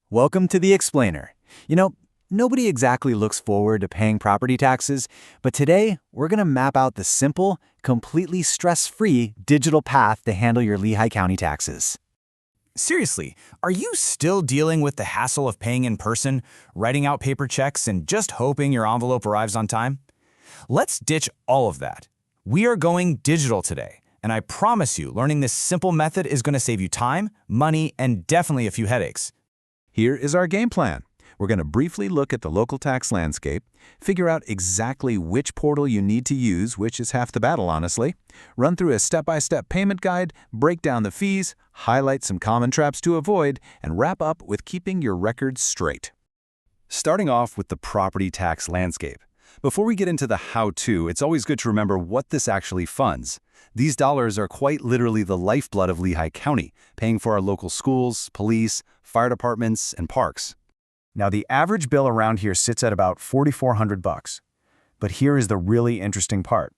Welcome to the Explainer. Nobody exactly looks forward to paying property taxes, but today we're going to map out the simple, completely stress-free digital path to handle your Lehigh County taxes. Seriously, are you still dealing with the hassle of paying in person, writing out paper checks, and just hoping your envelope arrives on time? Let's ditch all of that. We are going digital today, and I promise you, learning this simple method is going to save you time, money, and definitely a few headaches. Here is our game plan. We're going to briefly look at the local tax landscape, figure out exactly which portal you need to use, which is half the battle, honestly, run through a step-by-step payment guide, break down the fees, highlight some common traps to avoid, and wrap up with keeping your records straight. Starting off with the property tax landscape. Before we get into the how-to, it's always good to remember what this actually funds. These dollars are quite literally the lifeblood of Lehigh County, paying for our local schools, police, fire departments, and parks. Now, the average bill around here sits at about $4,400. But here is the really interesting part.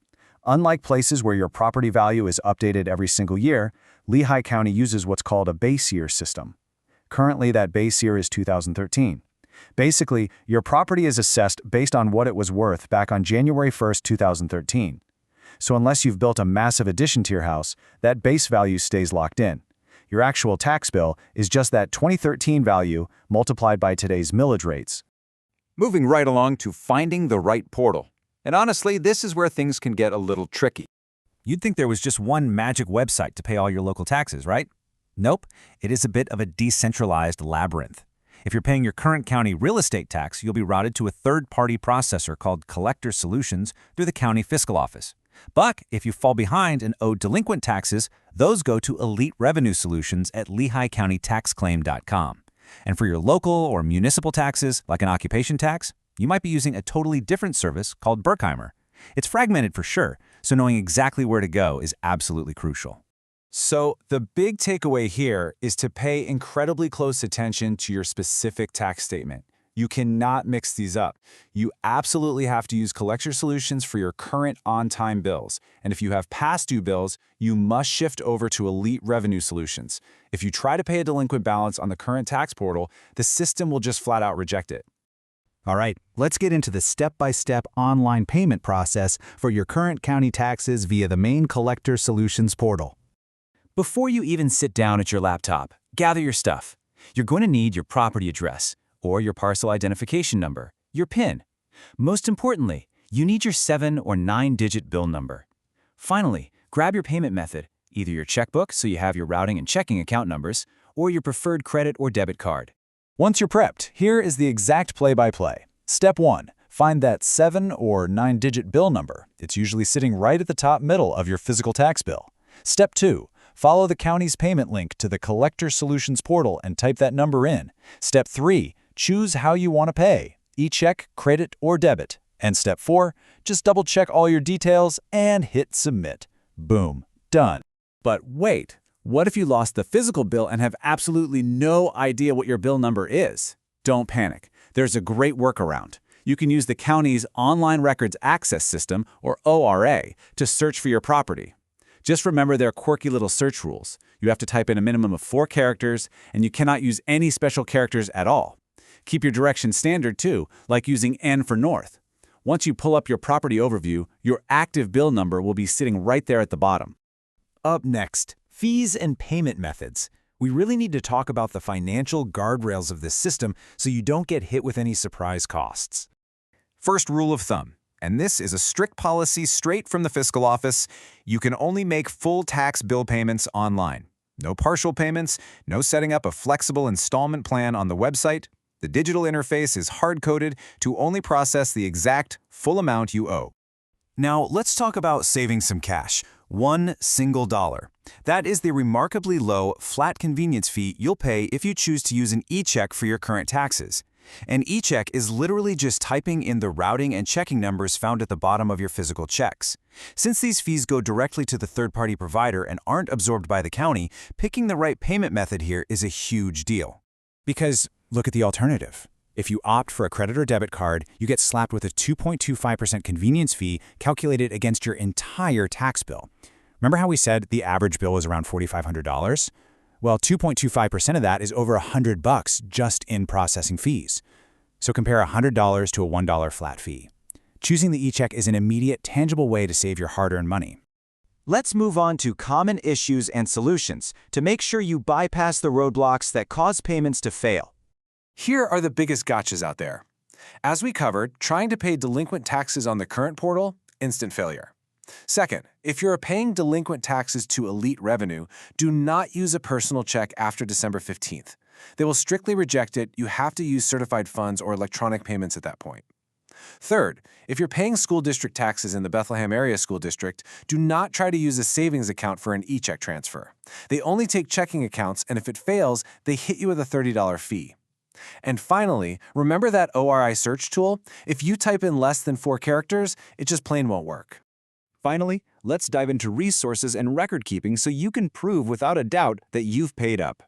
Unlike places where your property value is updated every single year, Lehigh County uses what's called a base year system. Currently, that base year is 2013. Basically, your property is assessed based on what it was worth back on January 1st, 2013. So unless you've built a massive addition to your house, that base value stays locked in. Your actual tax bill is just that 2013 value multiplied by today's millage rates. Moving right along to finding the right portal. And honestly, this is where things can get a little tricky. You'd think there was just one magic website to pay all your local taxes, right? Nope, it is a bit of a decentralized labyrinth. If you're paying your current county real estate tax, you'll be routed to a third-party processor called Collector Solutions through the county fiscal office. But if you fall behind and owe delinquent taxes, those go to Elite Revenue Solutions at LehighCountyTaxClaim.com. And for your local or municipal taxes, like an occupation tax, you might be using a totally different service called Berkheimer. It's fragmented for sure, so knowing exactly where to go is absolutely crucial. So the big takeaway here is to pay incredibly close attention to your specific tax statement. You cannot mix these up. You absolutely have to use Collector Solutions for your current on-time bills. And if you have past due bills, you must shift over to Elite Revenue Solutions. If you try to pay a delinquent balance on the current tax portal, the system will just flat out reject it. All right, let's get into the step-by-step online payment process for your current county taxes via the main Collector Solutions portal. Before you even sit down at your laptop, gather your stuff. You're going to need your property address, or your parcel identification number, your PIN. Most importantly, you need your 7- or 9-digit bill number. Finally, grab your payment method, either your checkbook so you have your routing and checking account numbers, or your preferred credit or debit card. Once you're prepped, here is the exact play-by-play. Step 1. Find that 7- or 9-digit bill number. It's usually sitting right at the top middle of your physical tax bill. Step 2. Follow the county's payment link to the Collector Solutions portal and type that number in. Step 3. Choose how you want to pay, e-check, credit, or debit. And step 4, just double-check all your details and hit submit. Boom, done. But wait, what if you lost the physical bill and have absolutely no idea what your bill number is? Don't panic. There's a great workaround. You can use the county's Online Records Access System, or ORA, to search for your property. Just remember their quirky little search rules. You have to type in a minimum of 4 characters, and you cannot use any special characters at all. Keep your directions standard too, like using N for north. Once you pull up your property overview, your active bill number will be sitting right there at the bottom. Up next, fees and payment methods. We really need to talk about the financial guardrails of this system so you don't get hit with any surprise costs. First rule of thumb, and this is a strict policy straight from the fiscal office, you can only make full tax bill payments online. No partial payments, no setting up a flexible installment plan on the website. The digital interface is hard-coded to only process the exact, full amount you owe. Now, let's talk about saving some cash. $1 single dollar. That is the remarkably low, flat convenience fee you'll pay if you choose to use an e-check for your current taxes. An e-check is literally just typing in the routing and checking numbers found at the bottom of your physical checks. Since these fees go directly to the third-party provider and aren't absorbed by the county, picking the right payment method here is a huge deal. Because look at the alternative. If you opt for a credit or debit card, you get slapped with a 2.25% convenience fee calculated against your entire tax bill. Remember how we said the average bill was around $4,500? Well, 2.25% of that is over $100 just in processing fees. So compare $100 to a $1 flat fee. Choosing the e-check is an immediate, tangible way to save your hard-earned money. Let's move on to common issues and solutions to make sure you bypass the roadblocks that cause payments to fail. Here are the biggest gotchas out there. As we covered, trying to pay delinquent taxes on the current portal, instant failure. Second, if you're paying delinquent taxes to Elite Revenue, do not use a personal check after December 15th. They will strictly reject it. You have to use certified funds or electronic payments at that point. Third, if you're paying school district taxes in the Bethlehem Area School District, do not try to use a savings account for an e-check transfer. They only take checking accounts, and if it fails, they hit you with a $30 fee. And finally, remember that ORI search tool? If you type in less than 4 characters, it just plain won't work. Finally, let's dive into resources and record keeping so you can prove without a doubt that you've paid up.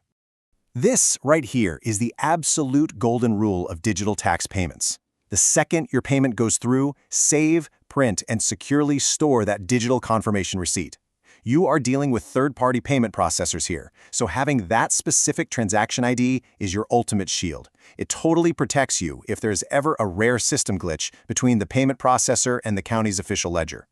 This right here is the absolute golden rule of digital tax payments. The second your payment goes through, save, print, and securely store that digital confirmation receipt. You are dealing with third-party payment processors here, so having that specific transaction ID is your ultimate shield. It totally protects you if there's ever a rare system glitch between the payment processor and the county's official ledger.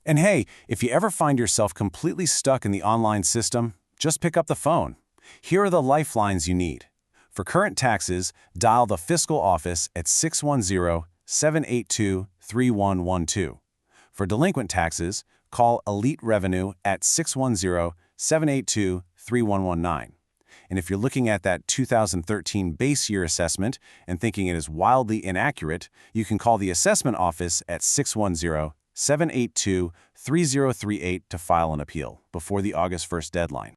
And hey, if you ever find yourself completely stuck in the online system, just pick up the phone. Here are the lifelines you need. For current taxes, dial the fiscal office at 610-782-3112. For delinquent taxes, call Elite Revenue at 610-782-3119. And if you're looking at that 2013 base year assessment and thinking it is wildly inaccurate, you can call the assessment office at 610-782-3038 to file an appeal before the August 1st deadline.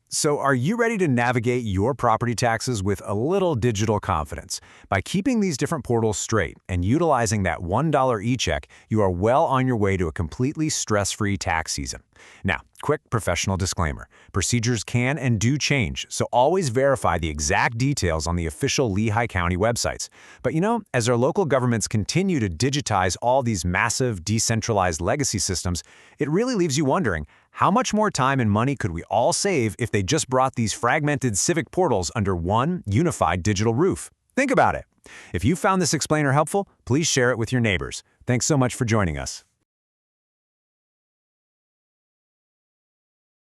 So are you ready to navigate your property taxes with a little digital confidence? By keeping these different portals straight and utilizing that $1 e-check, you are well on your way to a completely stress-free tax season. Now, quick professional disclaimer. Procedures can and do change, so always verify the exact details on the official Lehigh County websites. But you know, as our local governments continue to digitize all these massive, decentralized legacy systems, it really leaves you wondering, how much more time and money could we all save if they just brought these fragmented civic portals under one unified digital roof? Think about it. If you found this explainer helpful, please share it with your neighbors. Thanks so much for joining us.